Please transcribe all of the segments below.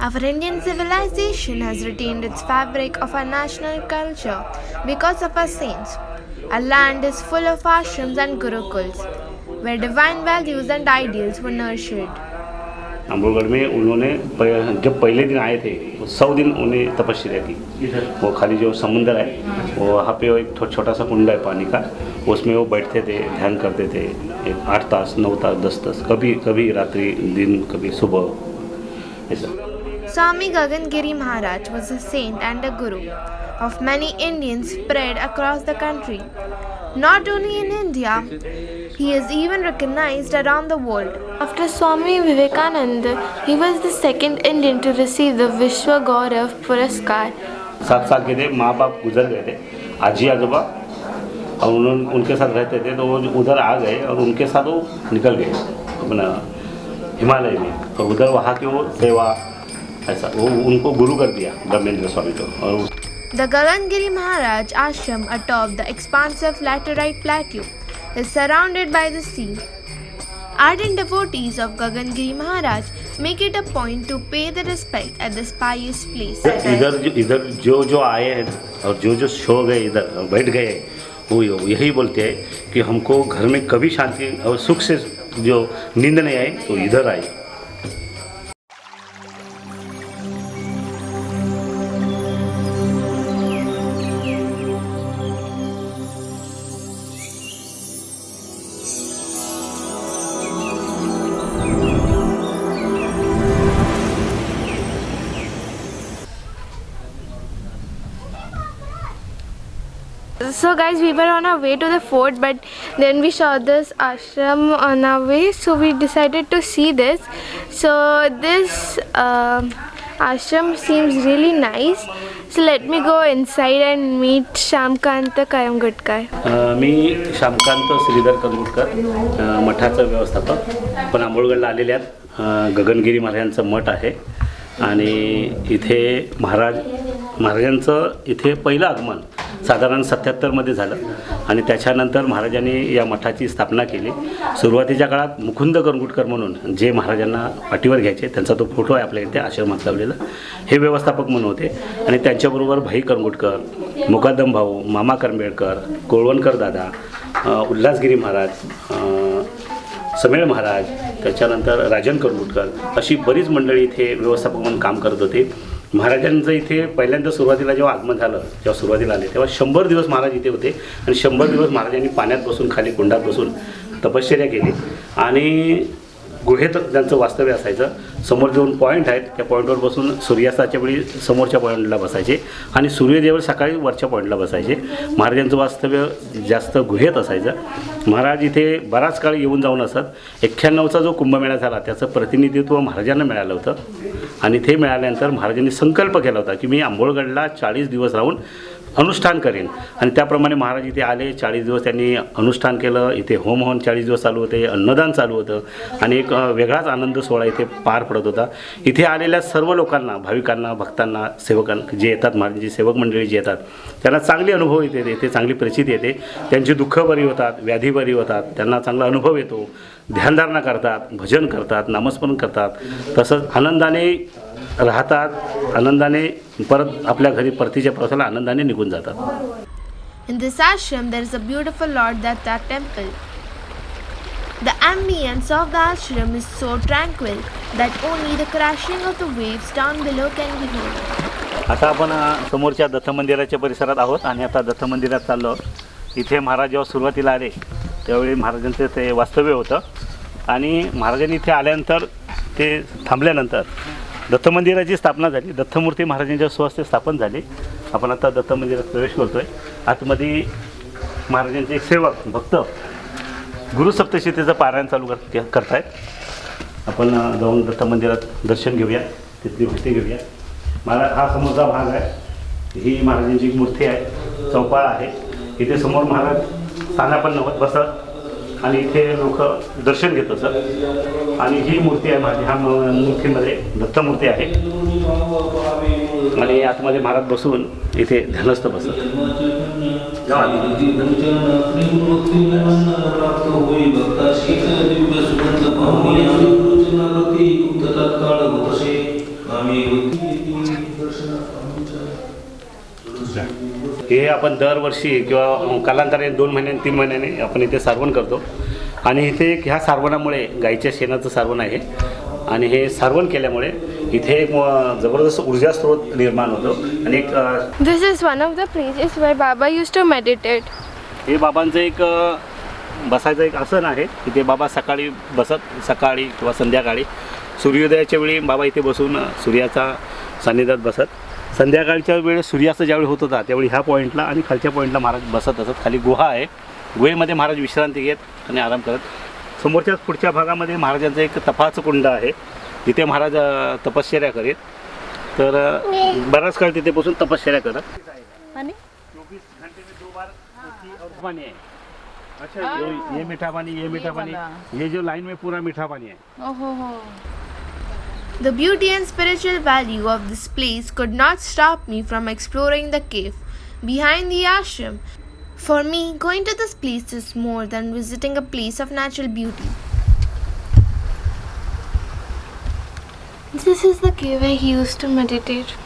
Our Indian civilization has retained its fabric of our national culture because of our saints. Our land is full of ashrams and gurukuls, where divine values and ideals were nurtured. अम्बुगढ़ में उन्होंने जब पहले दिन आए थे 100 दिन उन्हें तपस्या की। वो खाली जो समुंदर है वो वहाँ पे एक छोटा सा कुंड है पानी का, उसमें वो बैठते थे, ध्यान करते थे। एक 8 तास 9 तास 10 तास, कभी कभी रात्रि दिन, कभी सुबह ऐसा। Swami Gagangiri Maharaj was a saint and a guru of many Indians spread across the country. Not only in India, he is even recognized around the world. After Swami Vivekananda, he was the second Indian to receive the Vishwa Gaurav Puraskar. 7 साल के थे, माँ बाप गुजर गए थे, आजी आजोबा, और उनके साथ रहते थे, तो वो उधर आ गए और उनके साथ वो निकल गए अपना हिमालय में, और उधर वहाँ की वो सेवा ऐसा वो उनको गुरु कर दिया ब्रह्मेंद्र स्वामी को। और The Gagangiri Maharaj ashram atop the expansive laterite plateau is surrounded by the sea. Ardent devotees of Gagangiri Maharaj make it a point to pay the respect at this pious place. इधर जो आए हैं और जो so गए इधर बैठ गए, वो यही बोलते हैं कि हमको घर में कभी शांति और सुख से जो नींद नहीं आई तो इधर आई। So guys, we were on our way to the fort, but then we saw this ashram on our way, so we decided to see this. So this ashram seems really nice. So let me go inside and meet Shamkanta Karamgutkar. मी श्यामकांत श्रीधर करंगुटकर, मठाचं व्यवस्थापक, पण आंबोळगडला आलेले आहेत। गगनगिरी महाराजांचं मठ आहे आणि इथे महाराजांचं इथे पहिलं आगमन साधारण 77 मध्ये झालं आणि त्याच्यानंतर महाराजांनी या मठाची स्थापना केली। सुरुवातीच्या काळात मुकुंद करंगुटकर म्हणून जे महाराजांना पाठीवर घ्यायचे, त्यांचा तो फोटो आहे आपल्या इथे आश्रमात लावलेला, हे व्यवस्थापक म्हणून होते। आणि त्यांच्याबरोबर भाई करंगुटकर, मुकादम भाऊ, मामा करंबेळकर, कोळवणकर दादा, उल्हासगिरी महाराज, समेळ महाराज, त्याच्यानंतर राजन करंगुटकर, अशी बरीच मंडळी इथे व्यवस्थापक म्हणून काम करत होते। महाराजांचं इथे पहिल्यांदा सुरुवातीला जेव्हा आगमन झालं, जेव्हा सुरुवातीला आले तेव्हा 100 दिवस महाराज इथे होते आणि 100 दिवस महाराजांनी पाण्यात बसून, खाली कुंडात बसून तपश्चर्या केली आणि गुहेत त्यांचं वास्तव्य असायचं। समोर 2 पॉईंट आहेत, त्या पॉईंटवर बसून सूर्यास्ताच्या वेळी समोरच्या पॉईंटला बसायचे आणि सूर्योदयावर सकाळी वरच्या पॉईंटला बसायचे। महाराजांचं वास्तव्य जास्त गुहेत असायचं। महाराज इथे बराच काळ येऊन जाऊन असत। 91चा जो कुंभमेळा झाला त्याचं प्रतिनिधित्व महाराजांना मिळालं होतं आणि ते मिळाल्यानंतर महाराजांनी संकल्प केला होता की मी आंबोळगडला 40 दिवस राहून अनुष्ठान करेन आणि त्याप्रमाणे महाराज इथे आले। 40 दिवस त्यांनी अनुष्ठान केलं। इथे होम हवन 40 दिवस चालू होते, अन्नदान चालू होतं आणि एक वेगळाच आनंद सोहळा इथे पार पडत होता। इथे आलेल्या सर्व लोकांना, भाविकांना, भक्तांना, सेवकांना जे येतात, महाराजांची सेवक मंडळी जी येतात त्यांना चांगले अनुभव येते, चांगली प्रचिती येते। त्यांची दुःख बरी होतात, व्याधी बरी होतात, त्यांना चांगला अनुभव येतो। ध्यानधारणा करतात, भजन करतात, नामस्मरण करतात, तसंच आनंदाने राहतात, आनंदाने परत आपल्या घरी परतीच्या प्रवासाला आनंदाने निघून जातात। In this ashram, there is a beautiful Lord Datta temple. The ambience of the ashram is so tranquil that only the crashing of the waves down below can be heard. आता आपण समोरच्या दत्त मंदिराच्या परिसरात आहोत आणि आता दत्त मंदिरात चाललो। इथे महाराज जेव्हा सुरुवातीला आले त्यावेळी महाराजांचं ते वास्तव्य होतं आणि महाराजांनी इथे आल्यानंतर ते थांबल्यानंतर दत्त मंदिराची स्थापना झाली। दत्तमूर्ती महाराजांच्या स्वहस्ते स्थापन झाली। आपण आता दत्त मंदिरात प्रवेश करतोय। आतमध्ये महाराजांचे एक सेवक भक्त गुरुसप्तशतीचं पारायण चालू करतायत। आपण जाऊन दत्त मंदिरात दर्शन घेऊया, तिथली भक्ती घेऊया। महाराज हा समोरचा भाग आहे, ही महाराजांची एक मूर्ती आहे, चौपाळ आहे। इथे समोर महाराज स्थानापन्न बसत आणि इथे लोक दर्शन घेत असत आणि ही मूर्ती आहे माझी। ह्या मूर्तीमध्ये दत्तमूर्ती आहे आणि आतमध्ये महाराज बसून इथे ध्यानस्थ बसत। हे आपण दरवर्षी किंवा कालांतराने 2 महिन्यांनी 3 महिन्यांनी आपण इथे सारवण करतो आणि इथे एक ह्या सारवणामुळे गाईच्या शेणाचं सारवण आहे आणि हे सारवण केल्यामुळे इथे एक जबरदस्त ऊर्जा स्रोत निर्माण होतो आणि एक This is one of the places where Baba used to meditate. हे बाबांचं एक बसायचं एक आसन आहे. इथे बाबा सकाळी सकाळी किंवा संध्याकाळी सूर्योदयाच्या वेळी बाबा इथे बसून सूर्याचा सान्निध्यात बसत. संध्याकाळच्या वेळेस सूर्यास्त ज्यावेळी होत होता त्यावेळी ह्या पॉईंटला आणि खालच्या पॉईंटला महाराज बसत असत. खाली गुहा आहे, गुहेमध्ये महाराज विश्रांती घेत आणि आराम करत. समोरच्याच पुढच्या भागामध्ये महाराजांचं एक तपाचं कुंड आहे, जिथे महाराज तपश्चर्या करीत. तर बराच काळ तिथे बसून तपश्चर्या करत. आणि 24 घंटे में 2 बार और पानी है. अच्छा, ये मीठा पानी, ये मीठा पानी, ये जो लाइन में पूरा मीठा पानी है. The beauty and spiritual value of this place could not stop me from exploring the cave behind the ashram. For me, going to this place is more than visiting a place of natural beauty. This is the cave where he used to meditate.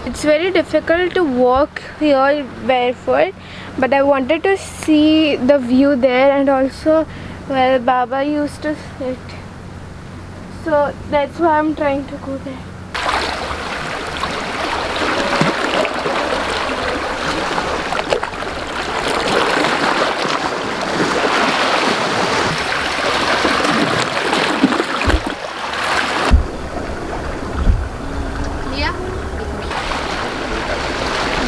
It's very difficult to walk here barefoot, but I wanted to see the view there and also where Baba used to sit. So that's why I'm trying to go there.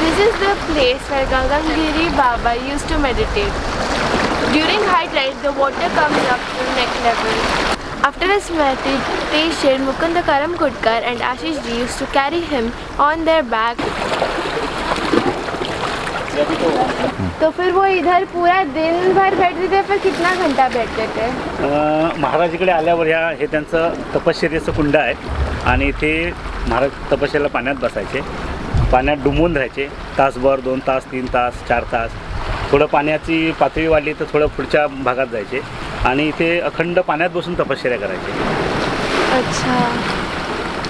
This is the place where Gangagiri Baba used to meditate. During high tide, the water comes up to neck level. After his meditation, Mukunda Karamkudkar and Ashish ji used to carry him on their back. तो फिर वो इधर पूरा दिन भर बैठते थे, फिर कितना घंटा बैठते थे? महाराज इकडे आल्यावर हे त्यांचं तपश्चर्याचं कुंड आहे आणि इथे महाराज तपश्चर्याला पाण्यात बसायचे. पाण्यात डुंबून राहायचे तासभर, 2 तास, 3 तास, 4 तास. थोडं पाण्याची पातळी वाढली तर थोडं पुढच्या भागात जायचे आणि इथे अखंड पाण्यात बसून तपश्चर्या करायचे. अच्छा,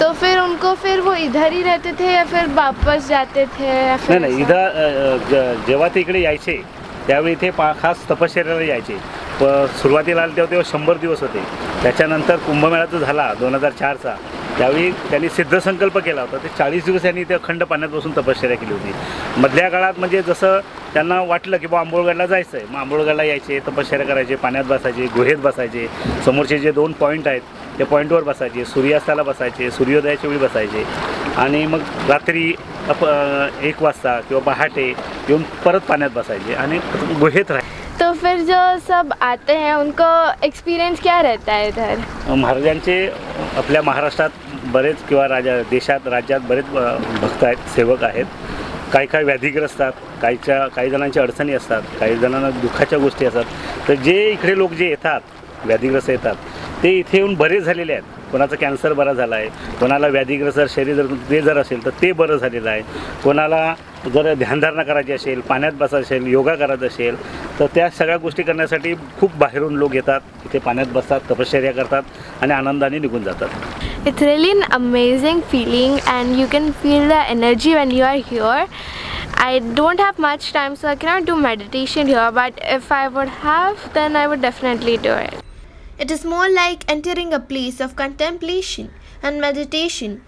तो फिर उनको वो इधर ही रहते थे या फिर वापस जाते थे या फिर नाही इथं जेव्हा ते इकडे यायचे त्यावेळी इथे खास तपश्चर्याला यायचे. सुरुवातीला आले तेव्हा 100 दिवस होते. त्याच्यानंतर कुंभमेळा झाला 2004चा, त्यावेळी त्यांनी सिद्धसंकल्प केला होता. ते 40 दिवस त्यांनी इथे अखंड पाण्यात बसून तपश्चर्या केली होती. मधल्या काळात म्हणजे जसं त्यांना वाटलं की बा आंबोळगडला जायचं आहे, मग आंबोळगडला यायचे, तपश्चर्या करायचे, पाण्यात बसायचे, गुहेत बसायचे. समोरचे जे 2 पॉईंट आहेत त्या पॉईंटवर बसायचे, सूर्यास्ताला बसायचे, सूर्योदयाच्या वेळी बसायचे आणि मग रात्री 1 वाजता किंवा पहाटे येऊन परत पाण्यात बसायचे आणि गुहेत राहायचे. तो फिर जो सब आते हैं उनको एक्सपीरियंस क्या रहता है इधर? महाराजांचे आपल्या महाराष्ट्रात बरेच किंवा राज्यात बरेच भक्त आहेत, सेवक आहेत. काही व्याधीग्रस्त असतात, काही जणांच्या अडचणी असतात, काही जणांना दुःखाच्या गोष्टी असतात. तर जे इकडे लोक जे येतात, व्याधीग्रस्त येतात, ते इथे येऊन बरे झालेले आहेत. कोणाचा कॅन्सर बरा झाला आहे, कोणाला व्याधीग्रस्त शरीर ते जर असेल तर ते बरं झालेलं आहे. कोणाला जर ध्यानधारणा करायची असेल, पाण्यात बसायचं असेल, योगा करायचं असेल तर त्या सगळ्या गोष्टी करण्यासाठी खूप बाहेरून लोक येतात, इथे पाण्यात बसतात, तपश्चर्या करतात आणि आनंदाने निघून जातात. It's really an amazing feeling and you can feel the energy when you are here. I don't have much time so I cannot do meditation here, but if I would have then I would definitely do it. It is more like entering a place of contemplation and meditation.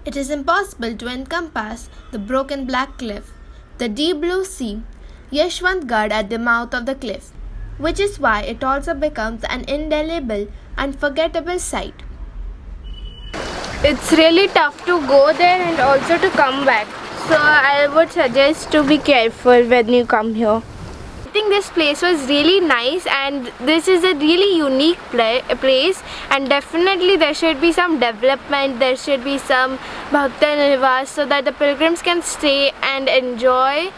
It is impossible to encompass the broken black cliff, the deep blue sea, Yashwantgarh at the mouth of the cliff, which is why it also becomes an indelible, unforgettable sight. It's really tough to go there and also to come back. So I would suggest to be careful when you come here. I think this place was really nice and this is a really unique place and definitely there should be some development, there should be some Bhakta Nivas so that the pilgrims can stay and enjoy.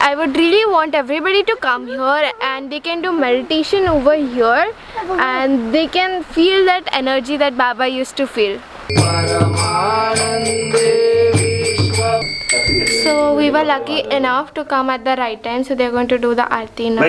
I would really want everybody to come here and they can do meditation over here and they can feel that energy that Baba used to feel. So we were lucky enough to come at the right time, so they're going to do the aarti now.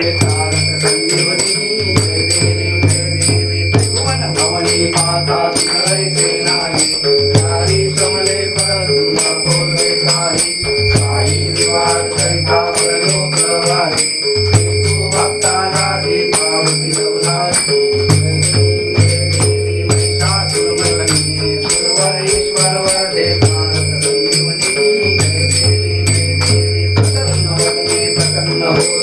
Oh